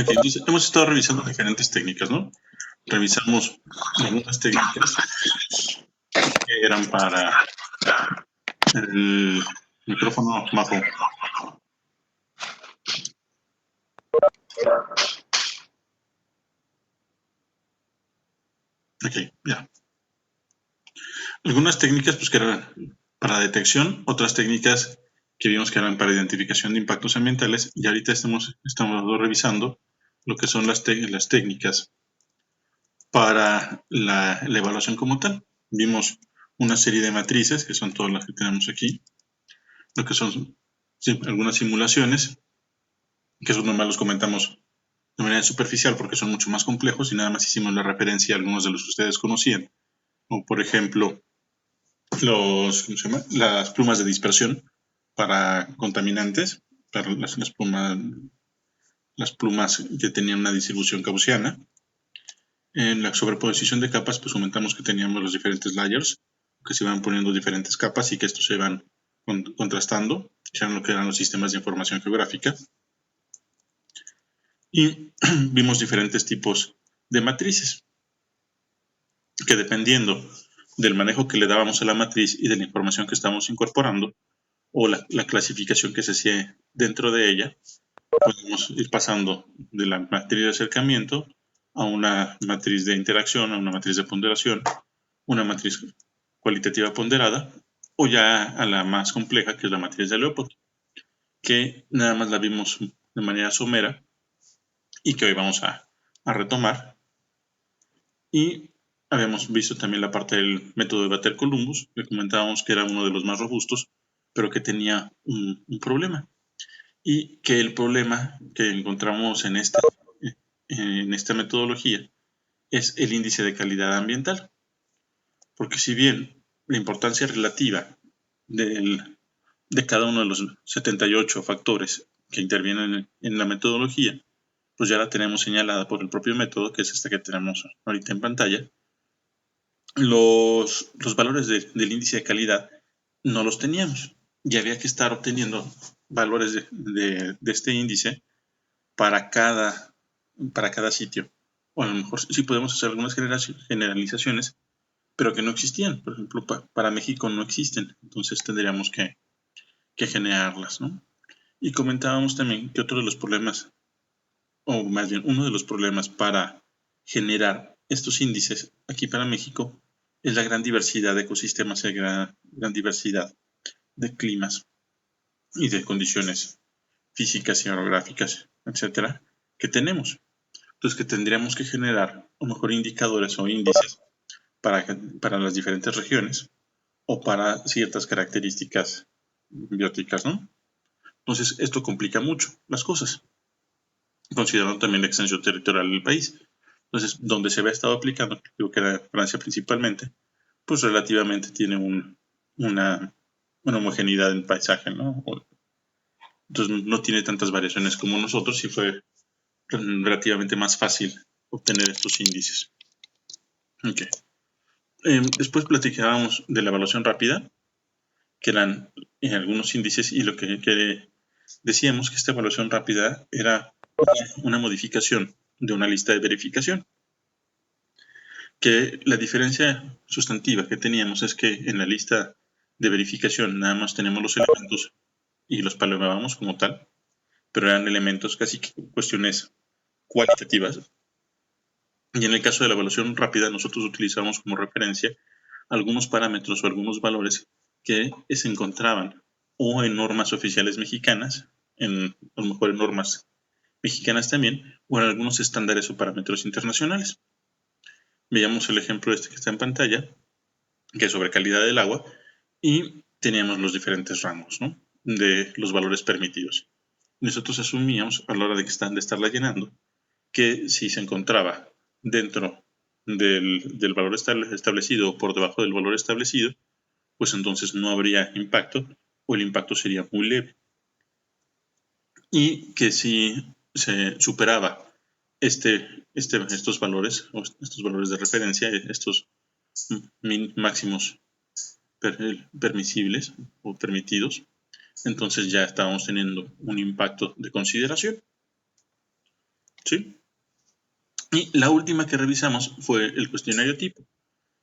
Ok, entonces hemos estado revisando diferentes técnicas, ¿no? Revisamos algunas técnicas que eran para el micrófono bajo. Ok, ya. Algunas técnicas pues que eran para detección, otras técnicas que vimos que eran para identificación de impactos ambientales, y ahorita estamos revisando lo que son las técnicas para la evaluación como tal. Vimos una serie de matrices, que son todas las que tenemos aquí, lo que son algunas simulaciones, que esos nomás los comentamos de manera superficial porque son mucho más complejos y nada más hicimos la referencia a algunos de los que ustedes conocían, como por ejemplo las plumas de dispersión para contaminantes, para las plumas que tenían una distribución gaussiana. En la sobreposición de capas, pues comentamos que teníamos los diferentes layers, que se iban poniendo diferentes capas y que estos se iban contrastando, que eran lo que eran los sistemas de información geográfica. Y vimos diferentes tipos de matrices, que dependiendo del manejo que le dábamos a la matriz y de la información que estábamos incorporando, o la clasificación que se hacía dentro de ella, podemos ir pasando de la matriz de acercamiento a una matriz de interacción, a una matriz de ponderación, una matriz cualitativa ponderada, o ya a la más compleja, que es la matriz de Leopold, que nada más la vimos de manera somera y que hoy vamos a retomar. Y habíamos visto también la parte del método de Bater-Columbus, que comentábamos que era uno de los más robustos, pero que tenía un problema. Y que el problema que encontramos en esta metodología es el índice de calidad ambiental. Porque si bien la importancia relativa de cada uno de los 78 factores que intervienen en la metodología, pues ya la tenemos señalada por el propio método, que es esta que tenemos ahorita en pantalla. Los valores del índice de calidad no los teníamos y había que estar obteniendo valores de este índice para cada sitio. O a lo mejor sí podemos hacer algunas generalizaciones, pero que no existían. Por ejemplo, para México no existen, entonces tendríamos que generarlas, ¿no? Y comentábamos también que otro de los problemas, o más bien uno de los problemas para generar estos índices aquí para México, es la gran diversidad de ecosistemas y la gran diversidad de climas y de condiciones físicas y orográficas, etcétera, que tenemos. Entonces, que tendríamos que generar a lo mejor indicadores o índices para las diferentes regiones o para ciertas características bióticas, ¿no? Entonces, esto complica mucho las cosas, considerando también la extensión territorial del país. Entonces, donde se había estado aplicando, creo que era Francia principalmente, pues relativamente tiene una homogeneidad en paisaje, ¿no? Entonces, no tiene tantas variaciones como nosotros y fue relativamente más fácil obtener estos índices. Okay. Después platicábamos de la evaluación rápida, que eran algunos índices, y lo que decíamos que esta evaluación rápida era una modificación de una lista de verificación. Que la diferencia sustantiva que teníamos es que en la lista de verificación nada más tenemos los elementos y los palomábamos como tal, pero eran elementos casi cuestiones cualitativas. Y en el caso de la evaluación rápida, nosotros utilizamos como referencia algunos parámetros o algunos valores que se encontraban o en normas oficiales mexicanas, a lo mejor en normas mexicanas también, o en algunos estándares o parámetros internacionales. Veíamos el ejemplo que está en pantalla, que es sobre calidad del agua, y teníamos los diferentes rangos, ¿no?, de los valores permitidos. Nosotros asumíamos a la hora de estarla llenando que si se encontraba dentro del valor establecido o por debajo del valor establecido, pues entonces no habría impacto o el impacto sería muy leve. Y que si se superaba estos valores de referencia, estos máximos permisibles o permitidos, entonces ya estábamos teniendo un impacto de consideración. ¿sí? Y la última que revisamos fue el cuestionario tipo.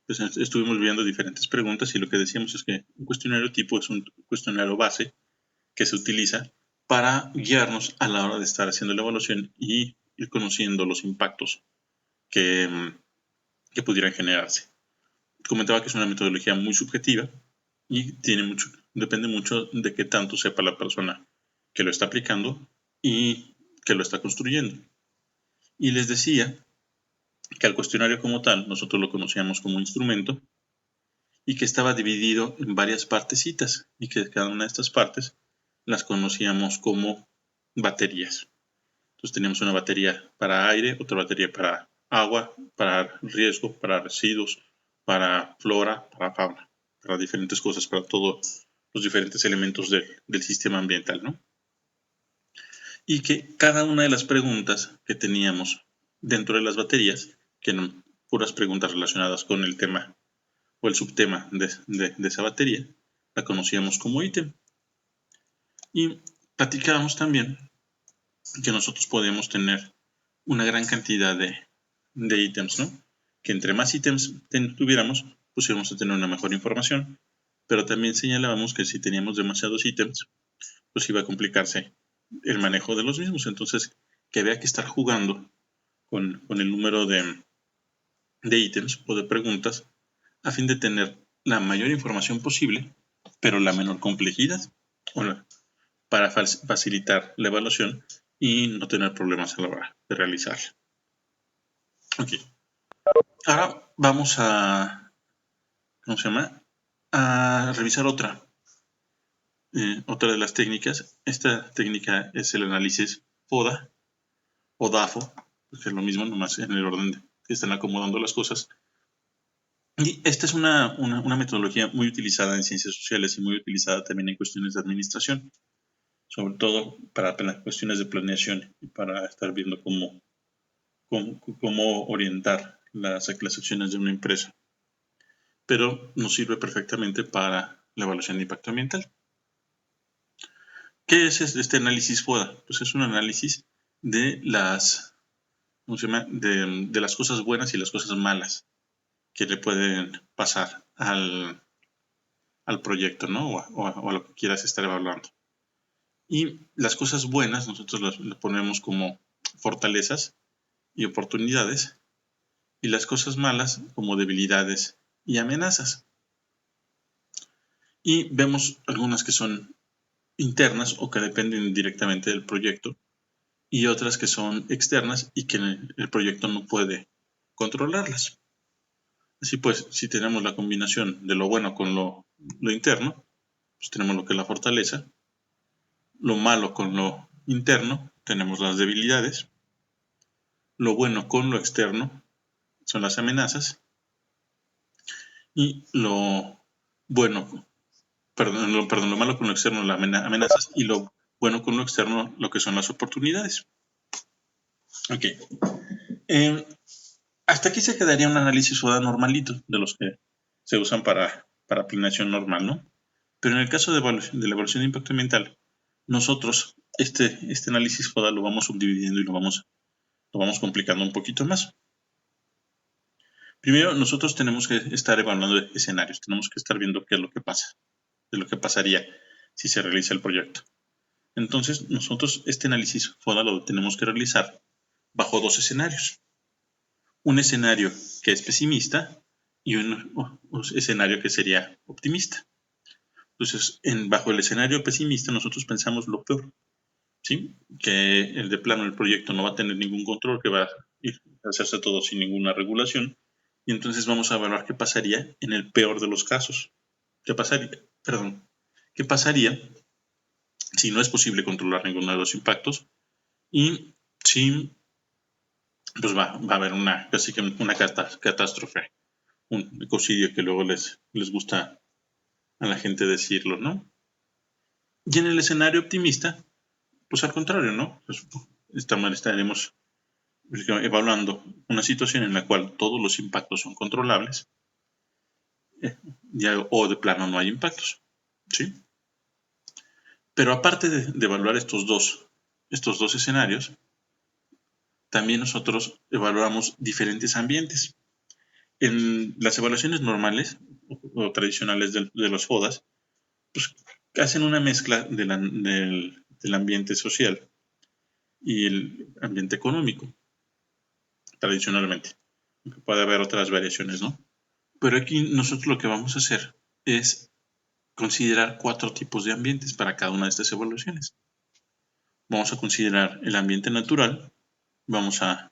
Pues estuvimos viendo diferentes preguntas y lo que decíamos es que un cuestionario tipo es un cuestionario base que se utiliza para guiarnos a la hora de estar haciendo la evaluación y ir conociendo los impactos que, que pudieran generarse. Comentaba que es una metodología muy subjetiva y depende mucho de qué tanto sepa la persona que lo está aplicando y que lo está construyendo. Y les decía que al cuestionario como tal nosotros lo conocíamos como instrumento y que estaba dividido en varias partecitas y que cada una de estas partes las conocíamos como baterías. Entonces teníamos una batería para aire, otra batería para agua, para riesgo, para residuos, para flora, para fauna, para diferentes cosas, para todos los diferentes elementos del sistema ambiental, ¿no? Y que cada una de las preguntas que teníamos dentro de las baterías, que eran puras preguntas relacionadas con el tema o el subtema de esa batería, la conocíamos como ítem. Y platicábamos también que nosotros podemos tener una gran cantidad de ítems, ¿no? Que entre más ítems tuviéramos, pues íbamos a tener una mejor información, pero también señalábamos que si teníamos demasiados ítems, pues iba a complicarse el manejo de los mismos. Entonces, que había que estar jugando con el número de ítems o de preguntas a fin de tener la mayor información posible, pero la menor complejidad, para facilitar la evaluación y no tener problemas a la hora de realizarla. Ok. Ahora vamos a, ¿cómo se llama? A revisar otra de las técnicas. Esta técnica es el análisis FODA o DAFO, que es lo mismo, nomás en el orden que están acomodando las cosas. Y esta es una metodología muy utilizada en ciencias sociales y muy utilizada también en cuestiones de administración, sobre todo para cuestiones de planeación y para estar viendo cómo orientar las acciones de una empresa. Pero nos sirve perfectamente para la evaluación de impacto ambiental. ¿Qué es este análisis FODA? Pues es un análisis de las, ¿cómo se llama? De las cosas buenas y las cosas malas que le pueden pasar al proyecto, ¿no? O a lo que quieras estar evaluando. Y las cosas buenas nosotros las ponemos como fortalezas y oportunidades, y las cosas malas como debilidades y amenazas. Y vemos algunas que son internas o que dependen directamente del proyecto, y otras que son externas y que el proyecto no puede controlarlas. Así pues, si tenemos la combinación de lo bueno con lo interno, pues tenemos lo que es la fortaleza, lo malo con lo interno, tenemos las debilidades, lo bueno con lo externo son las amenazas, y lo bueno, lo malo con lo externo, las amenazas, y lo bueno con lo externo, lo que son las oportunidades. Ok. Hasta aquí se quedaría un análisis FODA normalito, de los que se usan para planeación normal, ¿no? Pero en el caso de la evaluación de impacto ambiental, nosotros este análisis FODA lo vamos subdividiendo y lo vamos complicando un poquito más. Primero, nosotros tenemos que estar evaluando escenarios, tenemos que estar viendo qué es lo que pasa, de lo que pasaría si se realiza el proyecto. Entonces, nosotros este análisis FODA lo tenemos que realizar bajo dos escenarios. Un escenario que es pesimista y un escenario que sería optimista. Entonces, bajo el escenario pesimista nosotros pensamos lo peor, ¿sí? Que el de plano el proyecto no va a tener ningún control, que va a hacerse todo sin ninguna regulación, y entonces vamos a evaluar qué pasaría en el peor de los casos. ¿Qué pasaría si no es posible controlar ninguno de los impactos y si pues va a haber casi que una catástrofe, un ecocidio, que luego les gusta a la gente decirlo, ¿no? Y en el escenario optimista, pues al contrario, ¿no? Pues estaremos evaluando una situación en la cual todos los impactos son controlables, o de plano no hay impactos, ¿sí? Pero aparte de evaluar estos dos escenarios, también nosotros evaluamos diferentes ambientes. En las evaluaciones normales o tradicionales de los FODAS, pues hacen una mezcla del ambiente social y el ambiente económico, tradicionalmente. Aunque puede haber otras variaciones, ¿no? Pero aquí nosotros lo que vamos a hacer es considerar 4 tipos de ambientes para cada una de estas evaluaciones. Vamos a considerar el ambiente natural, vamos a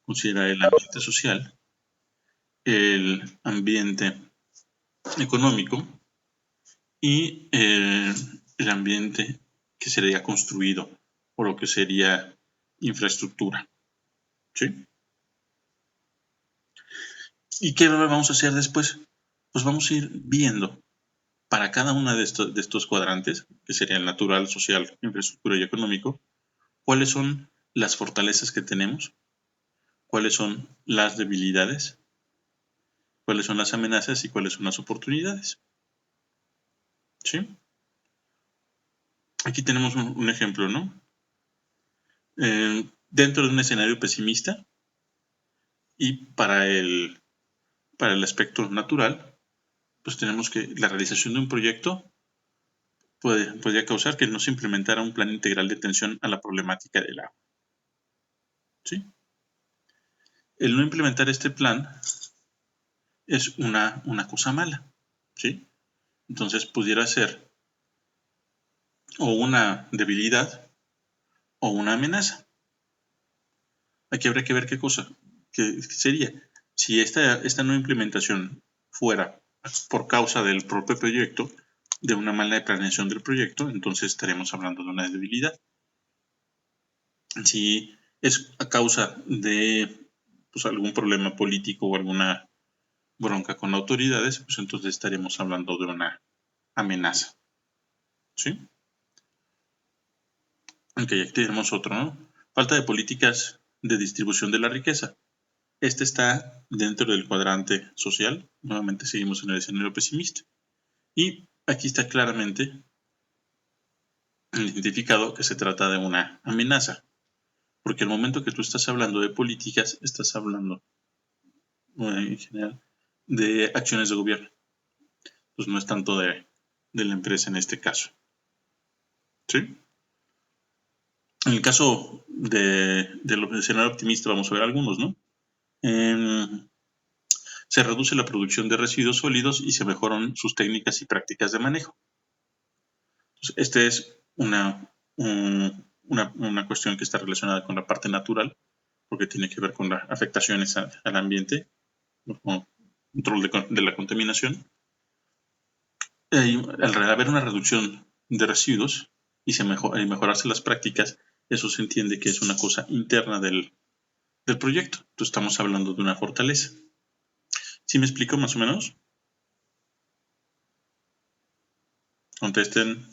considerar el ambiente social, el ambiente económico y el ambiente que sería construido o lo que sería infraestructura. ¿Sí? ¿Y qué vamos a hacer después? Pues vamos a ir viendo para cada uno de estos cuadrantes, que sería el natural, social, infraestructura y económico, cuáles son las fortalezas que tenemos, cuáles son las debilidades, cuáles son las amenazas y cuáles son las oportunidades. ¿Sí? Aquí tenemos un ejemplo, ¿no? Dentro de un escenario pesimista y para el aspecto natural, pues tenemos que la realización de un proyecto podría causar que no se implementara un plan integral de atención a la problemática del agua. ¿Sí? El no implementar este plan es una cosa mala. ¿Sí? Entonces pudiera ser o una debilidad o una amenaza. Aquí habría que ver qué cosa qué sería. Si esta no implementación fuera por causa del propio proyecto, de una mala planeación del proyecto, entonces estaremos hablando de una debilidad. Si es a causa de pues, algún problema político o alguna bronca con autoridades, pues entonces estaremos hablando de una amenaza. ¿Sí? Ok, aquí tenemos otro, ¿no? Falta de políticas de distribución de la riqueza. Este está dentro del cuadrante social. Nuevamente seguimos en el escenario pesimista. Y aquí está claramente identificado que se trata de una amenaza. Porque el momento que tú estás hablando de políticas, estás hablando en general de acciones de gobierno. Pues no es tanto de la empresa en este caso. ¿Sí? En el caso del escenario optimista vamos a ver algunos, ¿no? Se reduce la producción de residuos sólidos y se mejoran sus técnicas y prácticas de manejo. Entonces, esta es una cuestión que está relacionada con la parte natural, porque tiene que ver con las afectaciones al ambiente, control de la contaminación. Al haber una reducción de residuos y mejorarse las prácticas, eso se entiende que es una cosa interna del proyecto. Entonces estamos hablando de una fortaleza. ¿Sí me explico más o menos? Contesten.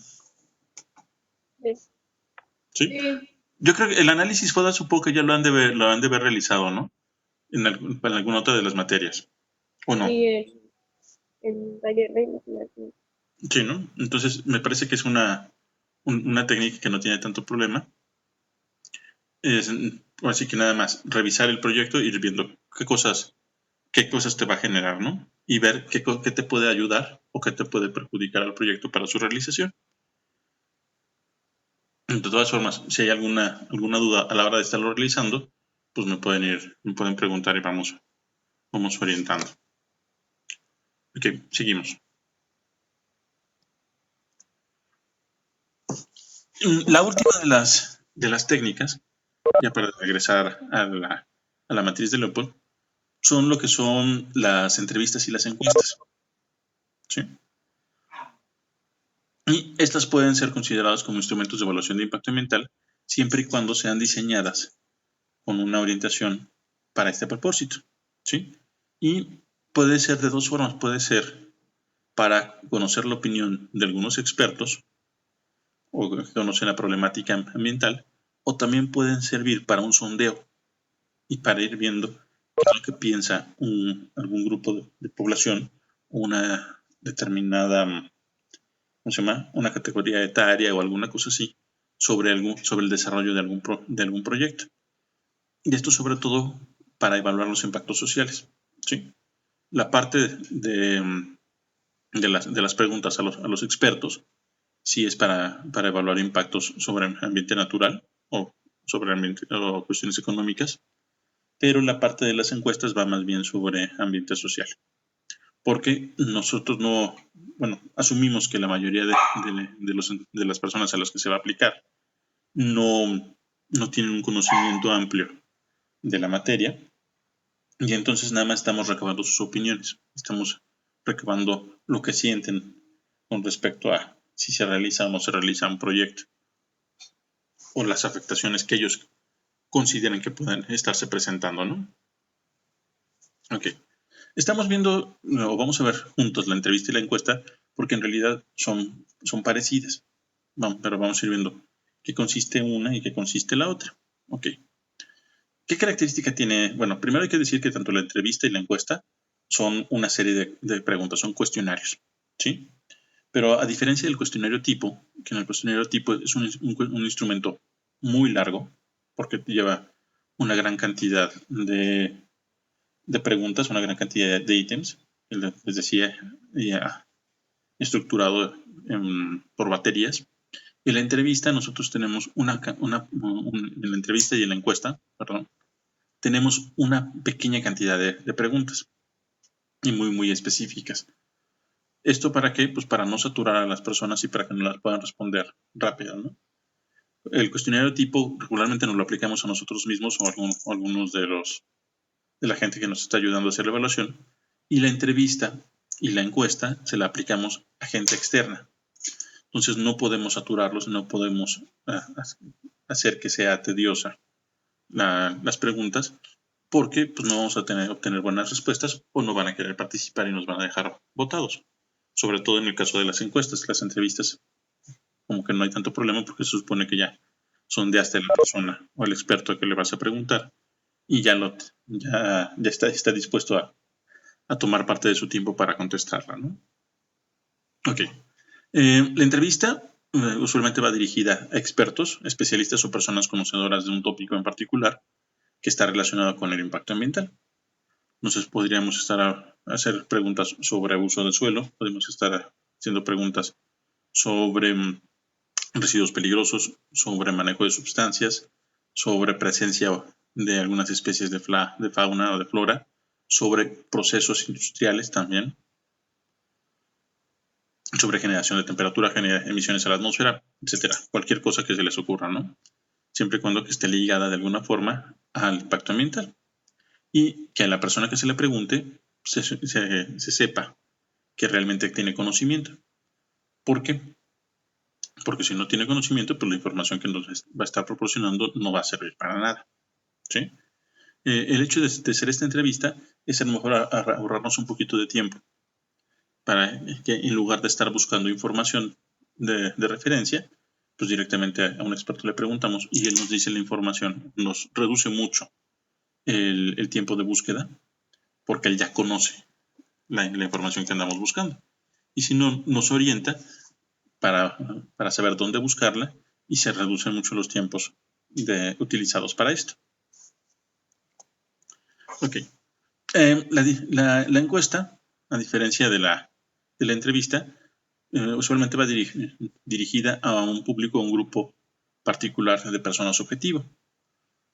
¿Sí? Yo creo que el análisis FODA supongo que ya lo han de ver realizado, ¿no? En alguna otra de las materias. ¿O no? Sí, el taller de imaginación. Sí, ¿no? Entonces me parece que es una técnica que no tiene tanto problema. Así que nada más revisar el proyecto y ir viendo qué cosas te va a generar, ¿no? Y ver qué te puede ayudar o qué te puede perjudicar al proyecto para su realización. De todas formas, si hay alguna duda a la hora de estarlo realizando, pues me pueden preguntar y vamos orientando. Ok, seguimos. La última de las técnicas, ya para regresar a la matriz de Leopold, son lo que son las entrevistas y las encuestas. ¿Sí? Y estas pueden ser consideradas como instrumentos de evaluación de impacto ambiental siempre y cuando sean diseñadas con una orientación para este propósito. ¿Sí? Y puede ser de dos formas. Puede ser para conocer la opinión de algunos expertos o que conocen la problemática ambiental, o también pueden servir para un sondeo y para ir viendo qué es lo que piensa algún grupo de población, una determinada, ¿cómo se llama? Una categoría etaria o alguna cosa así, sobre el desarrollo de algún proyecto. Y esto sobre todo para evaluar los impactos sociales, ¿sí? La parte de las preguntas a los expertos sí es para evaluar impactos sobre el ambiente natural o sobre o cuestiones económicas, pero la parte de las encuestas va más bien sobre ambiente social. Porque nosotros asumimos que la mayoría de las personas a las que se va a aplicar no tienen un conocimiento amplio de la materia, y entonces nada más estamos recabando sus opiniones, estamos recabando lo que sienten con respecto a si se realiza o no se realiza un proyecto, o las afectaciones que ellos consideren que pueden estarse presentando, ¿no? Ok. Estamos viendo, o vamos a ver juntos la entrevista y la encuesta, porque en realidad son parecidas. Pero vamos a ir viendo qué consiste una y qué consiste la otra. Ok. ¿Qué característica tiene? Bueno, primero hay que decir que tanto la entrevista y la encuesta son una serie de preguntas, son cuestionarios, ¿sí? Pero a diferencia del cuestionario tipo, que en el cuestionario tipo es un instrumento muy largo, porque lleva una gran cantidad de preguntas, una gran cantidad de ítems, les decía, ya estructurado por baterías. En la entrevista nosotros tenemos en la entrevista y en la encuesta, perdón, tenemos una pequeña cantidad de preguntas y muy específicas. ¿Esto para qué? Pues para no saturar a las personas y para que no las puedan responder rápido, ¿no? El cuestionario tipo regularmente nos lo aplicamos a nosotros mismos o algunos de la gente que nos está ayudando a hacer la evaluación, y la entrevista y la encuesta se la aplicamos a gente externa. Entonces no podemos saturarlos, no podemos hacer que sea tediosa las preguntas, porque pues, no vamos a obtener buenas respuestas o no van a querer participar y nos van a dejar votados. Sobre todo en el caso de las encuestas, las entrevistas, como que no hay tanto problema porque se supone que ya son de hasta la persona o el experto que le vas a preguntar y ya está dispuesto a tomar parte de su tiempo para contestarla, ¿no? Ok. La entrevista usualmente va dirigida a expertos, especialistas o personas conocedoras de un tópico en particular que está relacionado con el impacto ambiental. Entonces podríamos hacer preguntas sobre uso del suelo, podemos estar haciendo preguntas sobre residuos peligrosos, sobre manejo de sustancias, sobre presencia de algunas especies de fauna o de flora, sobre procesos industriales también, sobre generación de temperatura, emisiones a la atmósfera, etcétera. Cualquier cosa que se les ocurra, ¿no? Siempre y cuando que esté ligada de alguna forma al impacto ambiental. Y que a la persona que se le pregunte se sepa que realmente tiene conocimiento. ¿Por qué? Porque si no tiene conocimiento, pues la información que nos va a estar proporcionando no va a servir para nada, ¿sí? El hecho de hacer esta entrevista es a lo mejor ahorrarnos un poquito de tiempo para que en lugar de estar buscando información de referencia, pues directamente a un experto le preguntamos y él nos dice la información. Nos reduce mucho el tiempo de búsqueda porque él ya conoce la información que andamos buscando. Y si no, nos orienta para saber dónde buscarla y se reducen mucho los tiempos utilizados para esto. Ok. La encuesta, a diferencia de la entrevista, usualmente va dirigida a un público, a un grupo particular de personas objetivo.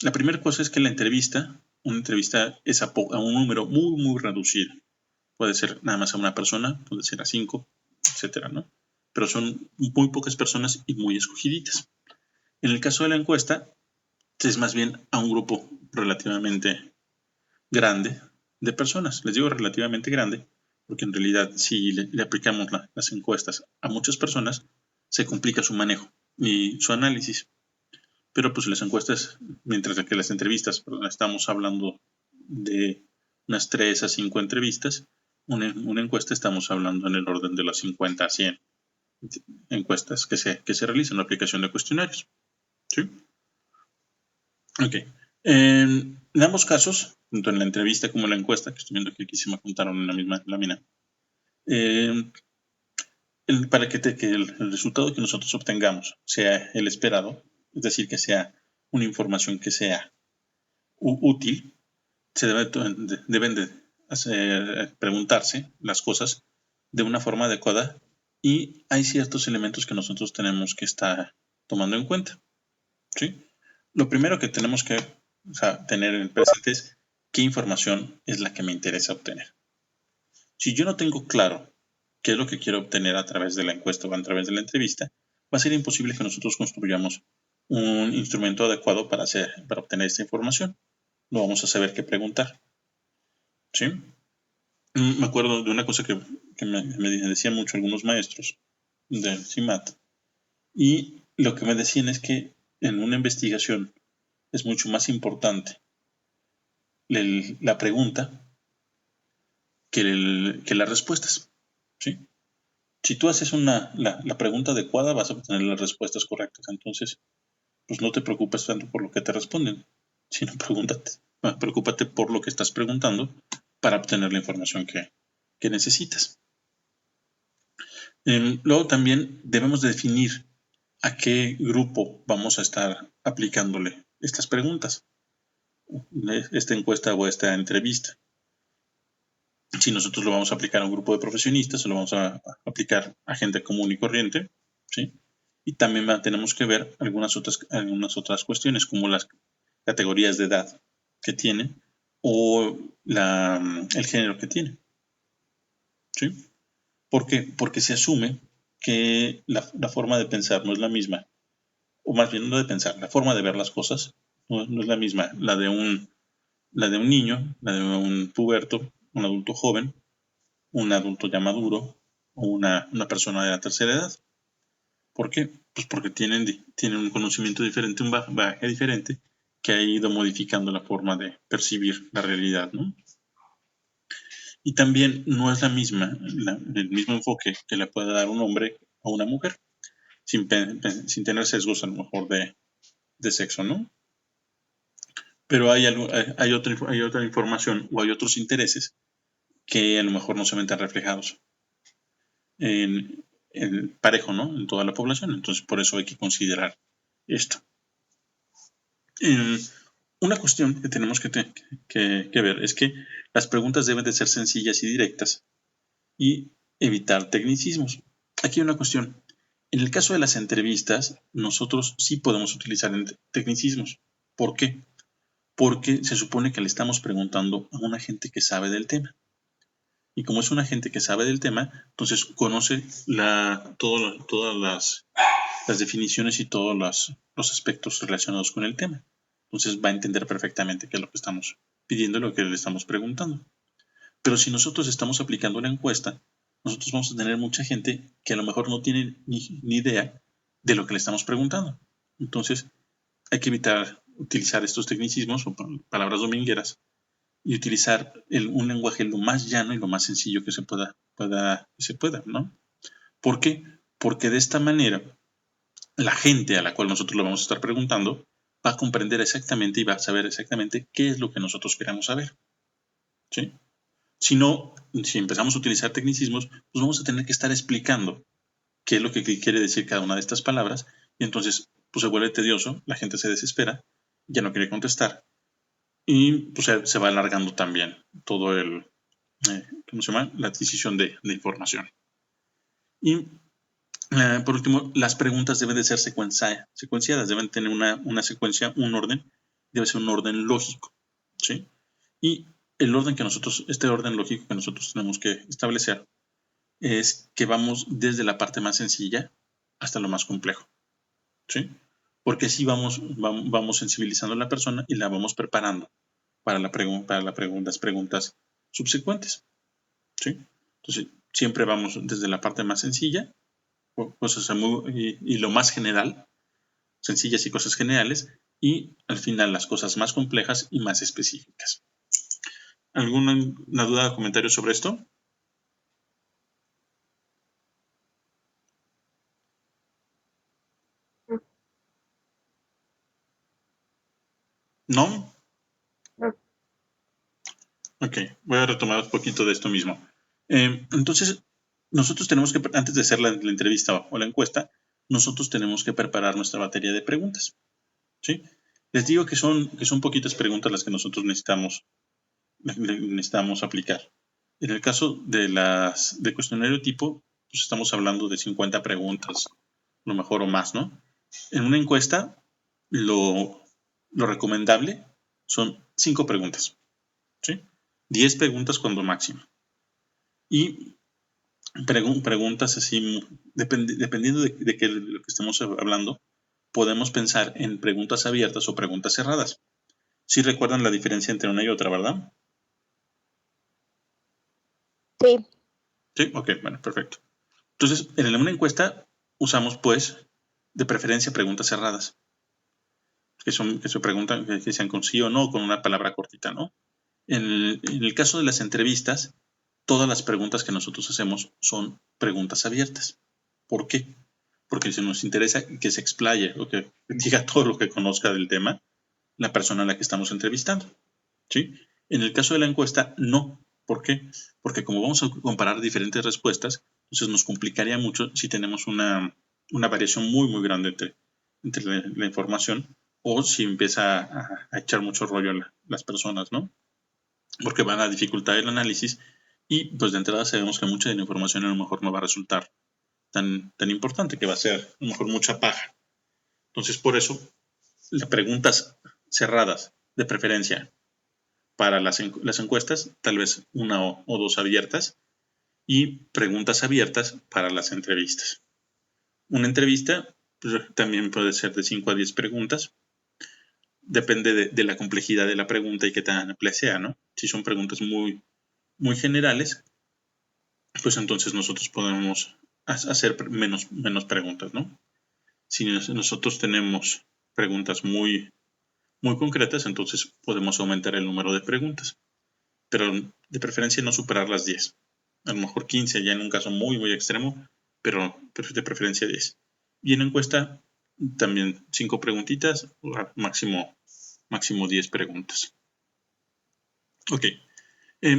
La primera cosa es que una entrevista es a un número muy reducido. Puede ser nada más a una persona, puede ser a 5, etcétera, ¿no? Pero son muy pocas personas y muy escogiditas. En el caso de la encuesta, es más bien a un grupo relativamente grande de personas. Les digo relativamente grande, porque en realidad si le aplicamos las encuestas a muchas personas, se complica su manejo y su análisis. Pero pues las encuestas, mientras que las entrevistas, estamos hablando de unas 3 a 5 entrevistas, una encuesta estamos hablando en el orden de las 50 a 100 encuestas que se realizan en la aplicación de cuestionarios. ¿Sí? Ok. En ambos casos, tanto en la entrevista como en la encuesta, que estoy viendo que aquí se me apuntaron en la misma lámina, para que el resultado que nosotros obtengamos sea el esperado, es decir, que sea una información que sea útil, deben de preguntarse las cosas de una forma adecuada y hay ciertos elementos que nosotros tenemos que estar tomando en cuenta, ¿sí? Lo primero que tenemos que tener en presente es qué información es la que me interesa obtener. Si yo no tengo claro qué es lo que quiero obtener a través de la encuesta o a través de la entrevista, va a ser imposible que nosotros construyamos un instrumento adecuado para obtener esta información. No vamos a saber qué preguntar, ¿sí? Me acuerdo de una cosa que me decían mucho algunos maestros del CIMAT, y lo que me decían es que en una investigación es mucho más importante la pregunta que las respuestas, ¿sí? Si tú haces la pregunta adecuada, vas a obtener las respuestas correctas. Entonces, pues no te preocupes tanto por lo que te responden, sino preocúpate por lo que estás preguntando para obtener la información que necesitas. Luego también debemos definir a qué grupo vamos a estar aplicándole estas preguntas, esta encuesta o esta entrevista. Si nosotros lo vamos a aplicar a un grupo de profesionistas o lo vamos a aplicar a gente común y corriente, ¿sí? Y también tenemos que ver algunas otras cuestiones, como las categorías de edad que tienen o el género que tienen, ¿sí? ¿Por qué? Porque se asume que la forma de pensar no es la misma, o más bien no de pensar, la forma de ver las cosas no es la misma, la de un niño, la de un puberto, un adulto joven, un adulto ya maduro o una persona de la tercera edad. ¿Por qué? Pues porque tienen un conocimiento diferente, un bagaje diferente que ha ido modificando la forma de percibir la realidad, ¿no? Y también no es el mismo enfoque que le puede dar un hombre a una mujer, sin tener sesgos a lo mejor de sexo, ¿no? Pero hay otra información o hay otros intereses que a lo mejor no se ven tan reflejados en parejo, ¿no? En toda la población. Entonces, por eso hay que considerar esto. Una cuestión que tenemos que ver es que las preguntas deben de ser sencillas y directas y evitar tecnicismos. Aquí hay una cuestión. En el caso de las entrevistas, nosotros sí podemos utilizar tecnicismos. ¿Por qué? Porque se supone que le estamos preguntando a una gente que sabe del tema. Y como es una gente que sabe del tema, entonces conoce todas las definiciones y todos los aspectos relacionados con el tema. Entonces va a entender perfectamente qué es lo que estamos pidiendo y lo que le estamos preguntando. Pero si nosotros estamos aplicando una encuesta, nosotros vamos a tener mucha gente que a lo mejor no tiene ni idea de lo que le estamos preguntando. Entonces hay que evitar utilizar estos tecnicismos o palabras domingueras y utilizar un lenguaje lo más llano y lo más sencillo que se pueda, ¿no? ¿Por qué? Porque de esta manera la gente a la cual nosotros le vamos a estar preguntando va a comprender exactamente y va a saber exactamente qué es lo que nosotros queremos saber, ¿sí? Si empezamos a utilizar tecnicismos, pues vamos a tener que estar explicando qué es lo que quiere decir cada una de estas palabras y entonces pues se vuelve tedioso, la gente se desespera, ya no quiere contestar y pues se va alargando también todo la adquisición de información. Y por último, las preguntas deben de ser secuenciadas, deben tener una secuencia, un orden, debe ser un orden lógico, ¿sí? Y este orden lógico que nosotros tenemos que establecer es que vamos desde la parte más sencilla hasta lo más complejo, ¿sí? Porque así vamos sensibilizando a la persona y la vamos preparando para las preguntas subsecuentes, ¿sí? Entonces, siempre vamos desde la parte más sencilla, cosas y lo más general, sencillas y cosas generales, y al final las cosas más complejas y más específicas. ¿Alguna duda o comentario sobre esto? ¿No? No. Ok, voy a retomar un poquito de esto mismo. Entonces, nosotros tenemos que, antes de hacer la entrevista o la encuesta, nosotros tenemos que preparar nuestra batería de preguntas, ¿sí? Les digo que son poquitas preguntas las que nosotros necesitamos aplicar. En el caso de cuestionario tipo, pues estamos hablando de 50 preguntas, lo mejor o más, ¿no? En una encuesta, lo recomendable son 5 preguntas, ¿sí? 10 preguntas cuando máximo. Y preguntas así, dependiendo de que lo que estemos hablando, podemos pensar en preguntas abiertas o preguntas cerradas. Sí recuerdan la diferencia entre una y otra, ¿verdad? Sí. Sí, ok, bueno, perfecto. Entonces, en una encuesta usamos, pues, de preferencia preguntas cerradas, que se preguntan, que sean con sí o no, o con una palabra cortita, ¿no? En el caso de las entrevistas, todas las preguntas que nosotros hacemos son preguntas abiertas. ¿Por qué? Porque si nos interesa que se explaye o que diga todo lo que conozca del tema la persona a la que estamos entrevistando, ¿sí? En el caso de la encuesta, no. ¿Por qué? Porque como vamos a comparar diferentes respuestas, entonces nos complicaría mucho si tenemos una variación muy, muy grande entre la información o si empieza a echar mucho rollo a las personas, ¿no? Porque van a dificultar el análisis y pues de entrada sabemos que mucha de la información a lo mejor no va a resultar tan importante, que va a ser a lo mejor mucha paja. Entonces por eso las preguntas cerradas de preferencia para las encuestas, tal vez una o dos abiertas y preguntas abiertas para las entrevistas. Una entrevista pues, también puede ser de 5 a 10 preguntas, depende de la complejidad de la pregunta y qué tan amplia sea, ¿no? Si son preguntas muy, muy generales, pues entonces nosotros podemos hacer menos preguntas, ¿no? Si nosotros tenemos preguntas muy, muy concretas, entonces podemos aumentar el número de preguntas, pero de preferencia no superar las 10. A lo mejor 15 ya en un caso muy, muy extremo, pero de preferencia 10. Y en encuesta también 5 preguntitas, máximo 10 preguntas. Ok,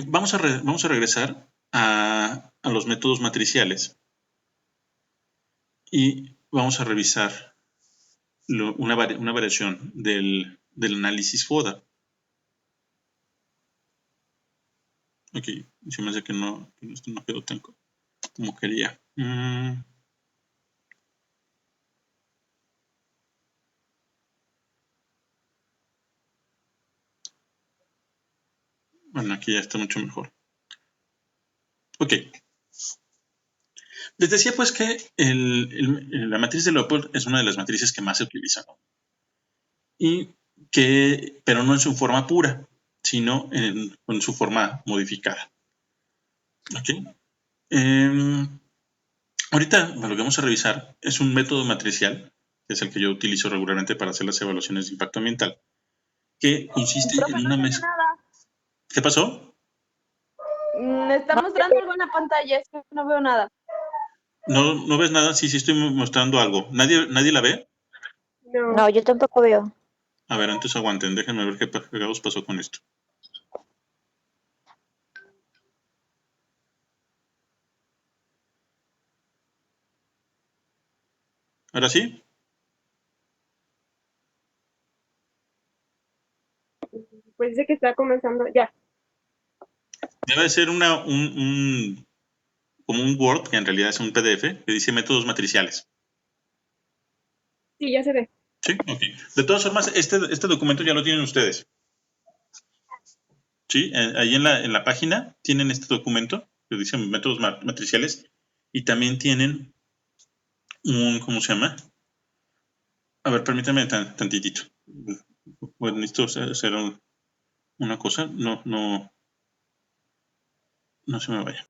vamos a regresar a los métodos matriciales y vamos a revisar una variación del análisis FODA. Ok, se me hace que esto no quedó tan como quería. Bueno, aquí ya está mucho mejor. Ok. Les decía pues que la matriz de Leopold es una de las matrices que más se utilizan, ¿no? Pero no en su forma pura, sino en su forma modificada. ¿Ok? Ahorita lo que vamos a revisar es un método matricial, que es el que yo utilizo regularmente para hacer las evaluaciones de impacto ambiental, que consiste Profe, en no una se ve mesa. nada. ¿Qué pasó? Me está mostrando algo en la pantalla, es que no veo nada. ¿No ves nada? Sí, estoy mostrando algo. ¿Nadie la ve? No, yo tampoco veo. A ver, entonces aguanten, déjenme ver qué pegados pasó con esto. ¿Ahora sí? Pues dice que está comenzando ya. Debe ser como un Word, que en realidad es un PDF, que dice métodos matriciales. Sí, ya se ve. Sí, ok. De todas formas, este documento ya lo tienen ustedes. Sí, ahí en la página tienen este documento que dice métodos matriciales y también tienen ¿cómo se llama? A ver, permítame tantitito. Bueno, necesito hacer una cosa. No se me vaya.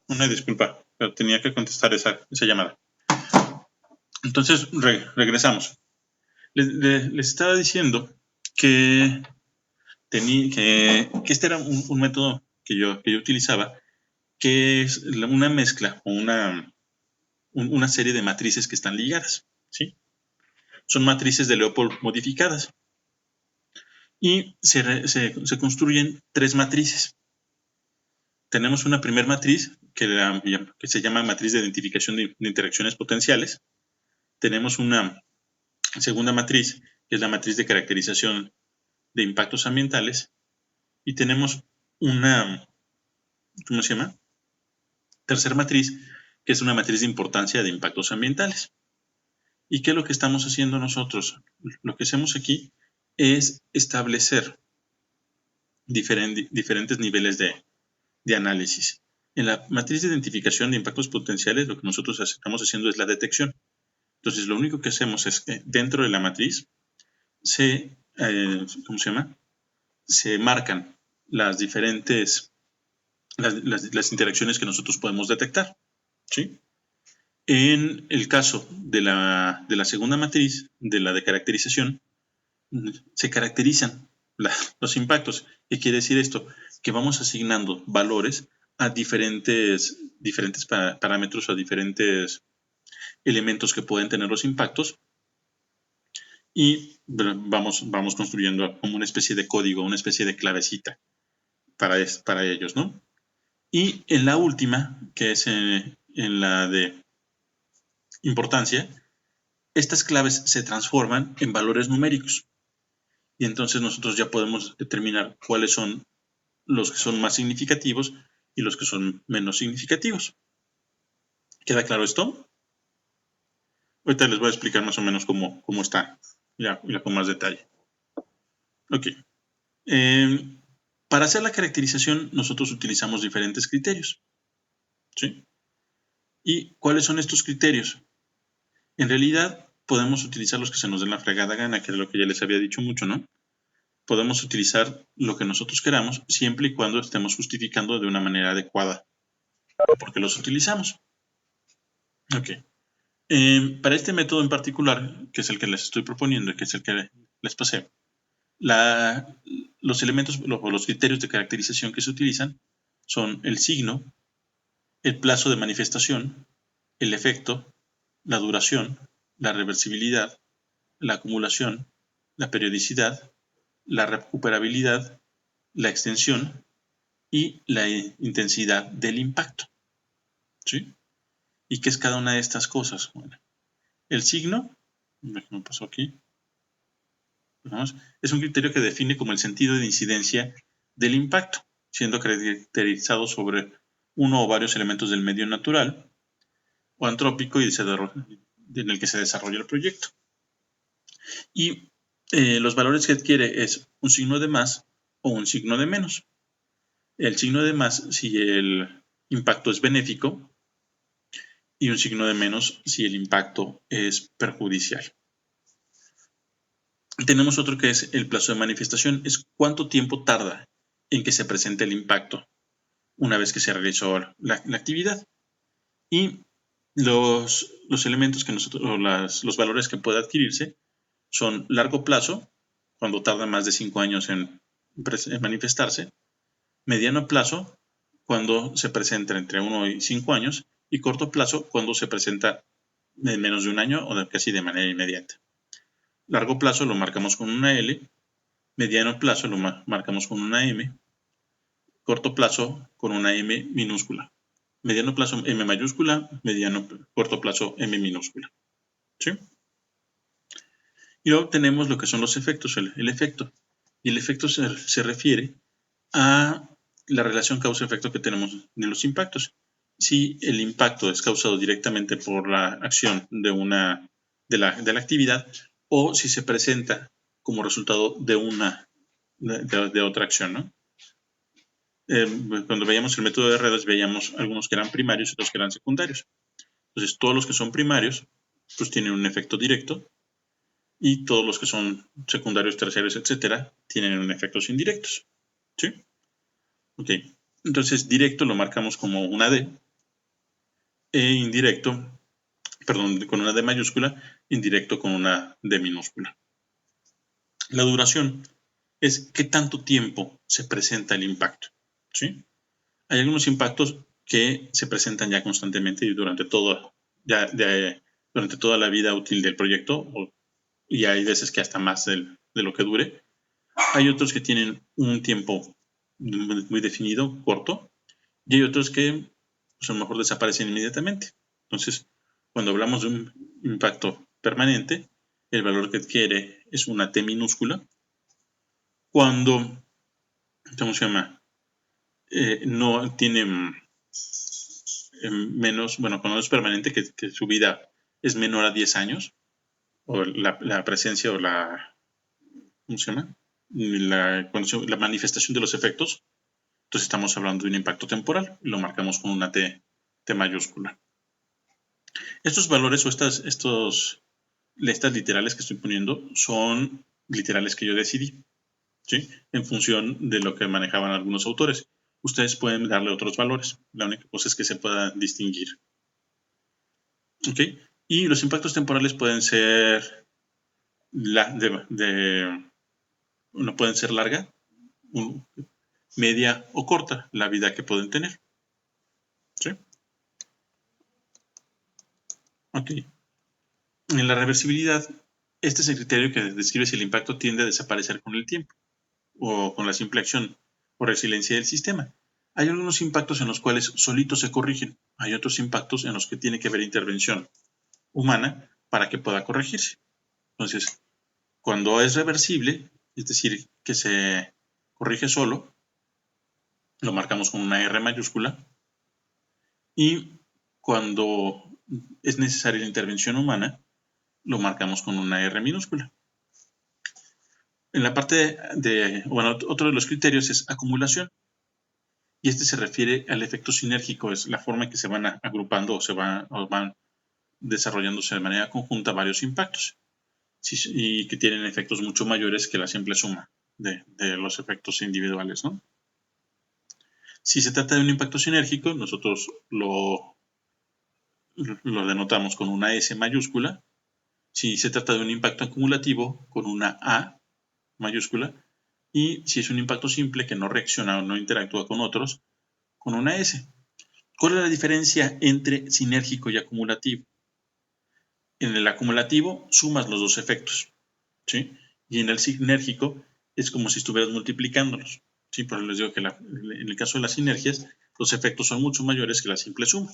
Una disculpa, pero tenía que contestar esa llamada. Entonces, regresamos. Les estaba diciendo que este era un método que yo utilizaba, que es una mezcla o una serie de matrices que están ligadas, ¿sí? Son matrices de Leopold modificadas. Y se construyen 3 matrices. Tenemos una primera matriz que se llama matriz de identificación de interacciones potenciales. Tenemos una segunda matriz, que es la matriz de caracterización de impactos ambientales. Y tenemos una, ¿cómo se llama? Tercera matriz, que es una matriz de importancia de impactos ambientales. ¿Y qué es lo que estamos haciendo nosotros? Lo que hacemos aquí es establecer diferentes niveles de análisis. En la matriz de identificación de impactos potenciales, lo que nosotros estamos haciendo es la detección. Entonces, lo único que hacemos es que dentro de la matriz se marcan las diferentes las interacciones que nosotros podemos detectar, ¿sí? En el caso de la segunda matriz, de la de caracterización, se caracterizan los impactos. ¿Qué quiere decir esto? Que vamos asignando valores a diferentes parámetros, a diferentes elementos que pueden tener los impactos, y vamos construyendo como una especie de código, una especie de clavecita para ellos, ¿no? Y en la última, que es en la de importancia, estas claves se transforman en valores numéricos. Y entonces nosotros ya podemos determinar cuáles son los que son más significativos y los que son menos significativos. ¿Queda claro esto? Ahorita les voy a explicar más o menos cómo está, ya con más detalle. Ok. Para hacer la caracterización, nosotros utilizamos diferentes criterios, ¿sí? ¿Y cuáles son estos criterios? En realidad, podemos utilizar los que se nos den la fregada gana, que es lo que ya les había dicho mucho, ¿no? Podemos utilizar lo que nosotros queramos, siempre y cuando estemos justificando de una manera adecuada porque los utilizamos. Ok. Para este método en particular, que es el que les estoy proponiendo y que es el que les pasé, los elementos o los criterios de caracterización que se utilizan son el signo, el plazo de manifestación, el efecto, la duración, la reversibilidad, la acumulación, la periodicidad, la recuperabilidad, la extensión y la intensidad del impacto, ¿sí? ¿Y qué es cada una de estas cosas? Bueno, el signo, ¿qué me pasó aquí? Es un criterio que define como el sentido de incidencia del impacto, siendo caracterizado sobre uno o varios elementos del medio natural o antrópico y en el que se desarrolla el proyecto. Y los valores que adquiere es un signo de más o un signo de menos. El signo de más si el impacto es benéfico y un signo de menos si el impacto es perjudicial. Tenemos otro que es el plazo de manifestación, es cuánto tiempo tarda en que se presente el impacto una vez que se realizó la actividad. Y los elementos que los valores que puede adquirirse son largo plazo, cuando tarda más de 5 años en manifestarse, mediano plazo, cuando se presenta entre 1 y 5 años, y corto plazo, cuando se presenta en menos de un año o casi de manera inmediata. Largo plazo lo marcamos con una L, mediano plazo lo marcamos con una M, corto plazo con una M minúscula, mediano plazo M mayúscula, corto plazo M minúscula, ¿sí? Y luego tenemos lo que son los efectos, el efecto. Y el efecto se refiere a la relación causa-efecto que tenemos en los impactos. Si el impacto es causado directamente por la acción de la actividad o si se presenta como resultado de otra acción, ¿no? Cuando veíamos el método de redes veíamos algunos que eran primarios y otros que eran secundarios. Entonces, todos los que son primarios pues tienen un efecto directo y todos los que son secundarios, terciarios, etcétera, tienen efectos indirectos, ¿sí? Ok, entonces directo lo marcamos como una D e indirecto, perdón, con una D mayúscula, indirecto con una D minúscula. La duración es qué tanto tiempo se presenta el impacto, ¿sí? Hay algunos impactos que se presentan ya constantemente y durante toda la vida útil del proyecto, y hay veces que hasta más de lo que dure. Hay otros que tienen un tiempo muy definido, corto, y hay otros que pues, a lo mejor desaparecen inmediatamente. Entonces, cuando hablamos de un impacto permanente, el valor que adquiere es una T minúscula. Cuando, ¿cómo se llama? No tiene menos, bueno, cuando es permanente, que su vida es menor a 10 años, o la presencia o la, ¿cómo se llama? La manifestación de los efectos. Entonces estamos hablando de un impacto temporal y lo marcamos con una T mayúscula. Estos valores o estas literales que estoy poniendo son literales que yo decidí, ¿sí? En función de lo que manejaban algunos autores. Ustedes pueden darle otros valores. La única cosa es que se pueda distinguir. ¿Ok? Y los impactos temporales pueden ser no pueden ser larga, media o corta la vida que pueden tener. ¿Sí? Ok. En la reversibilidad, este es el criterio que describe si el impacto tiende a desaparecer con el tiempo o con la simple acción o resiliencia del sistema. Hay algunos impactos en los cuales solitos se corrigen. Hay otros impactos en los que tiene que haber intervención humana para que pueda corregirse. Entonces, cuando es reversible, es decir, que se corrige solo, lo marcamos con una R mayúscula. Y cuando es necesaria la intervención humana, lo marcamos con una R minúscula. En la parte otro de los criterios es acumulación. Y este se refiere al efecto sinérgico, es la forma en que se van agrupando o van desarrollándose de manera conjunta varios impactos. Y que tienen efectos mucho mayores que la simple suma de los efectos individuales, ¿no? Si se trata de un impacto sinérgico, nosotros lo denotamos con una S mayúscula. Si se trata de un impacto acumulativo, con una A mayúscula. Y si es un impacto simple que no reacciona o no interactúa con otros, con una S. ¿Cuál es la diferencia entre sinérgico y acumulativo? En el acumulativo sumas los dos efectos, ¿sí? Y en el sinérgico es como si estuvieras multiplicándolos, ¿sí? Por eso les digo que en el caso de las sinergias, los efectos son mucho mayores que la simple suma.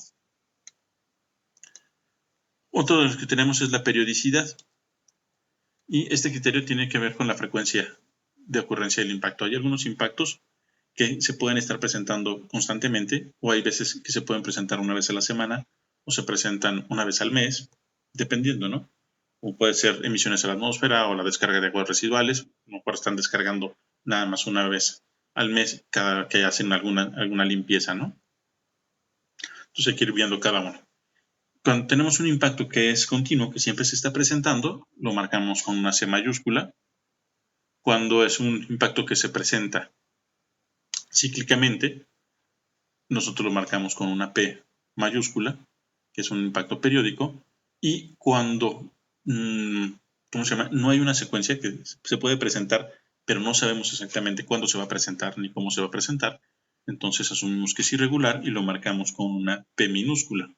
Otro de los que tenemos es la periodicidad. Y este criterio tiene que ver con la frecuencia de ocurrencia del impacto. Hay algunos impactos que se pueden estar presentando constantemente, o hay veces que se pueden presentar una vez a la semana, o se presentan una vez al mes, dependiendo, ¿no? O puede ser emisiones a la atmósfera o la descarga de aguas residuales, a lo mejor están descargando nada más una vez al mes cada que hacen alguna limpieza, ¿no? Entonces hay que ir viendo cada uno. Cuando tenemos un impacto que es continuo, que siempre se está presentando, lo marcamos con una C mayúscula. Cuando es un impacto que se presenta cíclicamente, nosotros lo marcamos con una P mayúscula, que es un impacto periódico. Y cuando ¿cómo se llama? No hay una secuencia que se puede presentar, pero no sabemos exactamente cuándo se va a presentar ni cómo se va a presentar. Entonces asumimos que es irregular y lo marcamos con una P minúscula.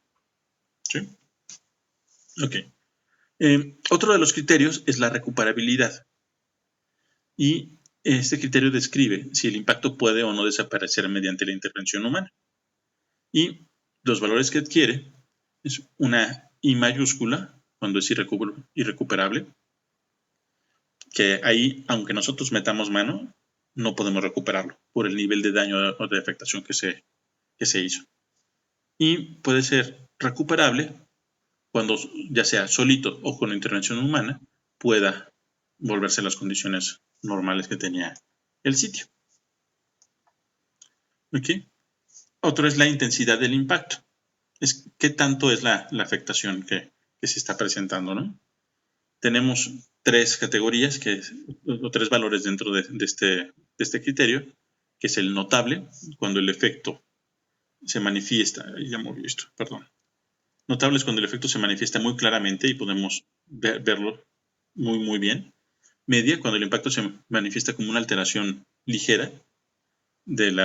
¿Sí? Ok. Otro de los criterios es la recuperabilidad. Y este criterio describe si el impacto puede o no desaparecer mediante la intervención humana. Y los valores que adquiere es una I mayúscula, cuando es irrecuperable, que ahí, aunque nosotros metamos mano, no podemos recuperarlo por el nivel de daño o de afectación que se hizo. Y puede ser recuperable cuando, ya sea solito o con intervención humana, pueda volverse a las condiciones normales que tenía el sitio. ¿Ok? Otro es la intensidad del impacto. Es qué tanto es la afectación que se está presentando, ¿no? Tenemos tres categorías, o tres valores dentro de este criterio, que es el notable, cuando el efecto se manifiesta, ya moví esto, perdón, Notable es cuando el efecto se manifiesta muy claramente y podemos verlo muy bien. Media, cuando el impacto se manifiesta como una alteración ligera del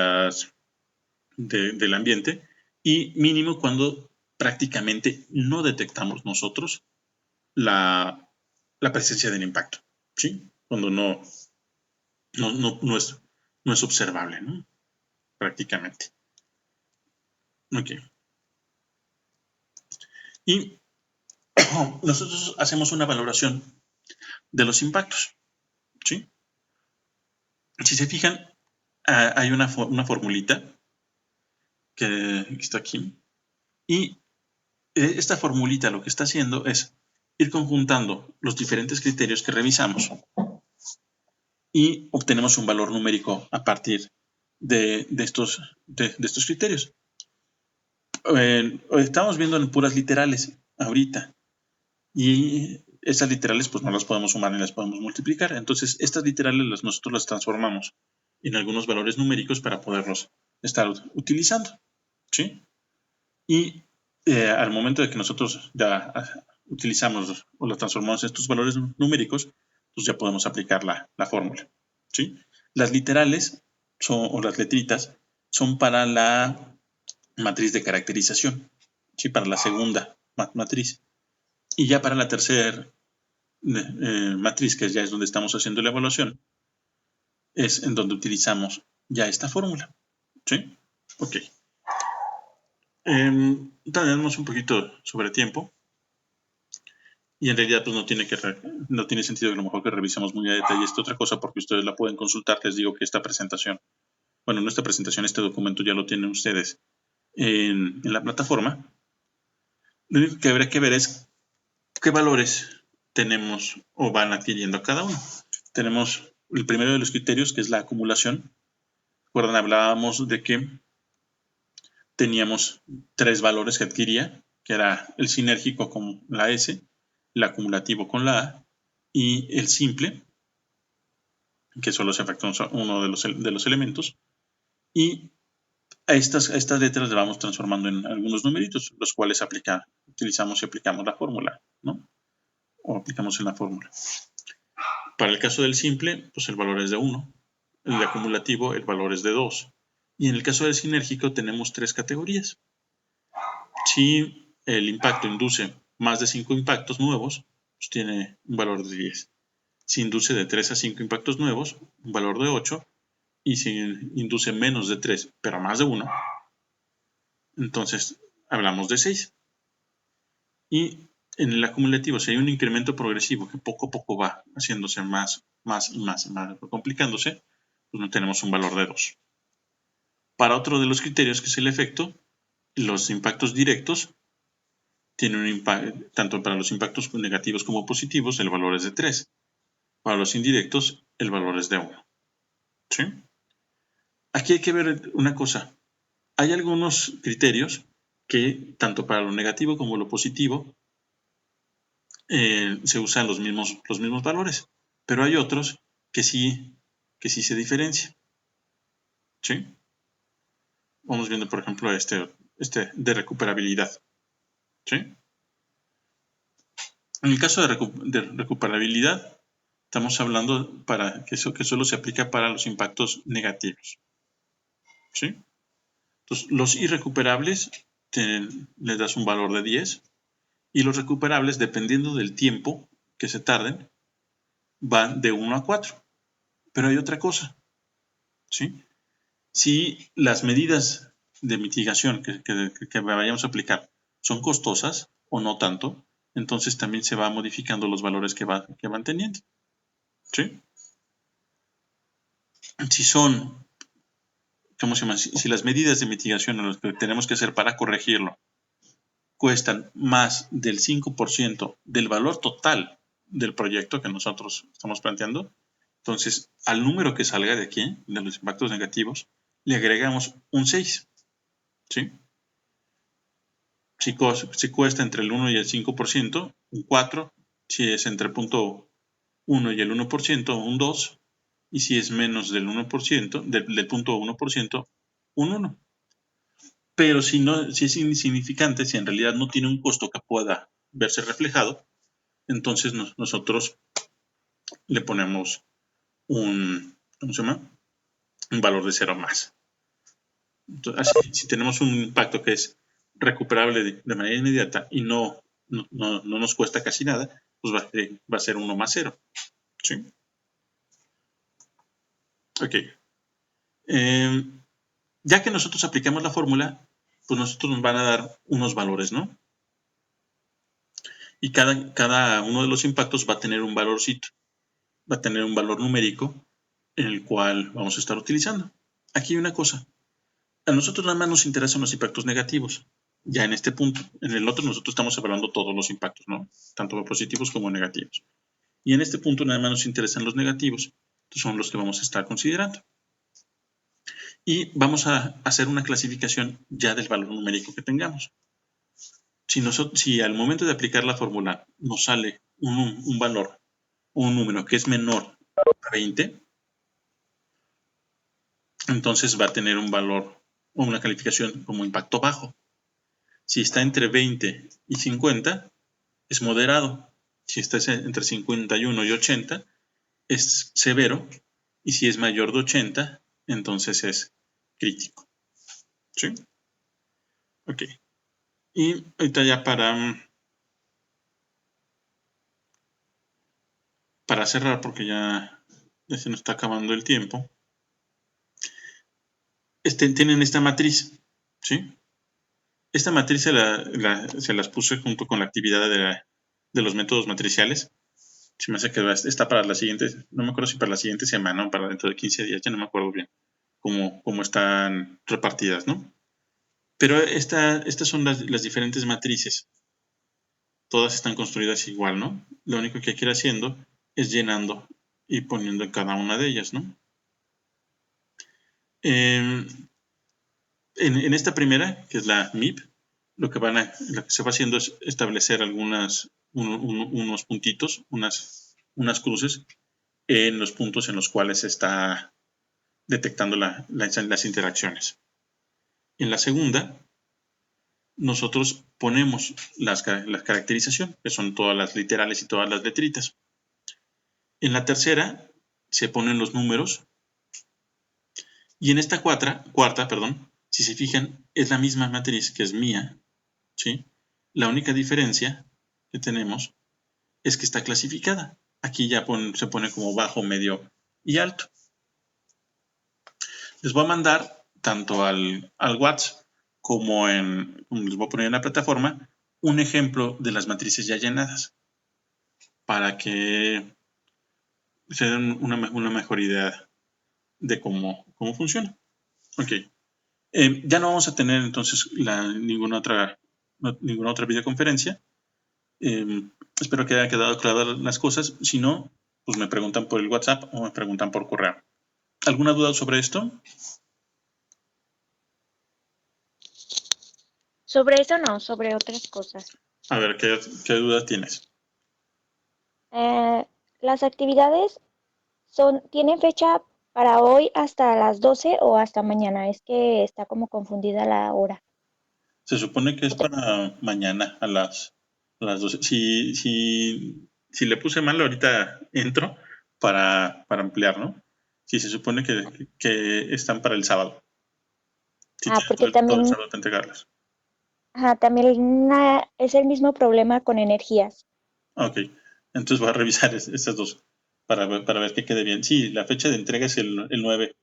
ambiente. Y mínimo, cuando prácticamente no detectamos nosotros la presencia del impacto, ¿sí? Cuando no es observable, ¿no? Prácticamente. Ok. Y nosotros hacemos una valoración de los impactos, ¿sí? Si se fijan, hay una formulita que está aquí. Y esta formulita lo que está haciendo es ir conjuntando los diferentes criterios que revisamos y obtenemos un valor numérico a partir de estos criterios. Estamos viendo en puras literales ahorita y estas literales pues no las podemos sumar ni las podemos multiplicar. Entonces estas literales nosotros las transformamos en algunos valores numéricos para poderlos estar utilizando, ¿sí? Y al momento de que nosotros ya utilizamos o lo transformamos en estos valores numéricos, pues ya podemos aplicar la fórmula, ¿sí? Las literales o las letritas son para la matriz de caracterización, ¿sí? Para la segunda matriz. Y ya para la tercera matriz, que ya es donde estamos haciendo la evaluación, es en donde utilizamos ya esta fórmula, ¿sí? Ok. Tenemos un poquito sobre tiempo. Y en realidad pues no tiene sentido que a lo mejor que revisemos muy a detalle esta otra cosa, porque ustedes la pueden consultar. Les digo que esta presentación, este documento ya lo tienen ustedes en la plataforma. Lo único que habrá que ver es qué valores tenemos o van adquiriendo cada uno. Tenemos el primero de los criterios, que es la acumulación. Recuerdan, hablábamos de que teníamos 3 valores que adquiría, que era el sinérgico con la S, el acumulativo con la A y el simple, que solo se afecta uno de los elementos. Y a estas letras le vamos transformando en algunos numeritos, los cuales utilizamos y aplicamos la fórmula, ¿no? O aplicamos en la fórmula. Para el caso del simple, pues el valor es de 1. El acumulativo, el valor es de 2. Y en el caso del sinérgico tenemos 3 categorías. Si el impacto induce más de 5 impactos nuevos, pues tiene un valor de 10. Si induce de 3 a 5 impactos nuevos, un valor de 8. Y si induce menos de 3, pero más de 1, entonces hablamos de 6. Y en el acumulativo, si hay un incremento progresivo que poco a poco va haciéndose más complicándose, pues no tenemos un valor de 2. Para otro de los criterios, que es el efecto, los impactos directos tienen un impacto, tanto para los impactos negativos como positivos, el valor es de 3. Para los indirectos, el valor es de 1. ¿Sí? Aquí hay que ver una cosa. Hay algunos criterios que, tanto para lo negativo como lo positivo, se usan los mismos valores, pero hay otros que sí se diferencian, ¿sí? Vamos viendo, por ejemplo, este de recuperabilidad, ¿sí? En el caso de recuperabilidad, estamos hablando para que solo se aplica para los impactos negativos, ¿sí? Entonces, los irrecuperables les das un valor de 10, y los recuperables, dependiendo del tiempo que se tarden, van de 1 a 4. Pero hay otra cosa, ¿sí? Si las medidas de mitigación que vayamos a aplicar son costosas o no tanto, entonces también se va modificando los valores que van teniendo, ¿sí? Si son, ¿cómo se llama? Si las medidas de mitigación las que tenemos que hacer para corregirlo cuestan más del 5% del valor total del proyecto que nosotros estamos planteando, entonces al número que salga de aquí, de los impactos negativos, le agregamos un 6, ¿sí? Si cuesta entre el 1 y el 5%, un 4. Si es entre el punto 1 y el 1%, un 2. Y si es menos del 1%, del punto 1%, un 1. Pero si es insignificante, si en realidad no tiene un costo que pueda verse reflejado, entonces nosotros le ponemos un valor de 0 más. Entonces, así, si tenemos un impacto que es recuperable de manera inmediata y no nos cuesta casi nada, pues va a ser 1 más 0. ¿Sí? Ok. Ya que nosotros aplicamos la fórmula, pues nosotros nos van a dar unos valores, ¿no? Y cada uno de los impactos va a tener un valorcito, va a tener un valor numérico en el cual vamos a estar utilizando. Aquí hay una cosa. A nosotros nada más nos interesan los impactos negativos. Ya en este punto. En el otro nosotros estamos evaluando todos los impactos, ¿no? Tanto positivos como negativos. Y en este punto nada más nos interesan los negativos. Estos son los que vamos a estar considerando. Y vamos a hacer una clasificación ya del valor numérico que tengamos. Si al momento de aplicar la fórmula nos sale un valor, un número que es menor a 20, entonces va a tener un valor o una calificación como impacto bajo. Si está entre 20 y 50, es moderado. Si está entre 51 y 80, es severo. Y si es mayor de 80, entonces es crítico. ¿Sí? Ok. Y ahorita ya para cerrar, porque ya se nos está acabando el tiempo, tienen esta matriz. ¿Sí? Esta matriz se las puse junto con la actividad de los métodos matriciales. Se me hace que está para la siguiente, no me acuerdo si para la siguiente semana o para dentro de 15 días, ya no me acuerdo bien cómo están repartidas, ¿no? Pero estas son las diferentes matrices. Todas están construidas igual, ¿no? Lo único que hay que ir haciendo es llenando y poniendo en cada una de ellas, ¿no? En esta primera, que es la MIP, lo que se va haciendo es establecer unos puntitos, unas cruces en los puntos en los cuales se está detectando las interacciones. En la segunda, nosotros ponemos la caracterización, que son todas las literales y todas las letritas. En la tercera, se ponen los números. Y en esta cuarta, si se fijan, es la misma matriz que es mía, ¿sí? La única diferencia que tenemos es que está clasificada. Aquí ya se pone como bajo, medio y alto. Les voy a mandar tanto al WhatsApp como les voy a poner en la plataforma un ejemplo de las matrices ya llenadas para que se den una mejor idea de cómo funciona. Ok. Ya no vamos a tener entonces ninguna otra videoconferencia. Espero que haya quedado claras las cosas. Si no, pues me preguntan por el WhatsApp o me preguntan por correo. ¿Alguna duda sobre esto? Sobre eso no, sobre otras cosas. A ver, ¿qué dudas tienes? Las actividades ¿tienen fecha para hoy hasta las 12 o hasta mañana? Es que está como confundida la hora. Se supone que es para mañana a las 12. Si le puse mal, ahorita entro para ampliar, ¿no? Sí, se supone que están para el sábado. Si tienes porque todo el también, sábado para entregarlas. también es el mismo problema con energías. Ok, entonces voy a revisar estas dos para ver que quede bien. Sí, la fecha de entrega es el 9.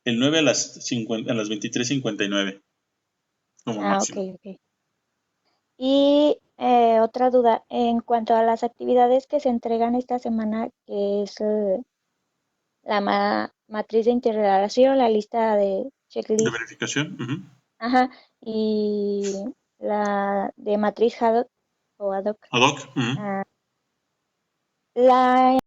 El 9 a las 23:59 como máximo. Ok. Y otra duda, en cuanto a las actividades que se entregan esta semana, que es la matriz de interrelación, la lista de De checklist, verificación. Ujú. y la de matriz Haddock o Haddock. Ad hoc. Ujú. La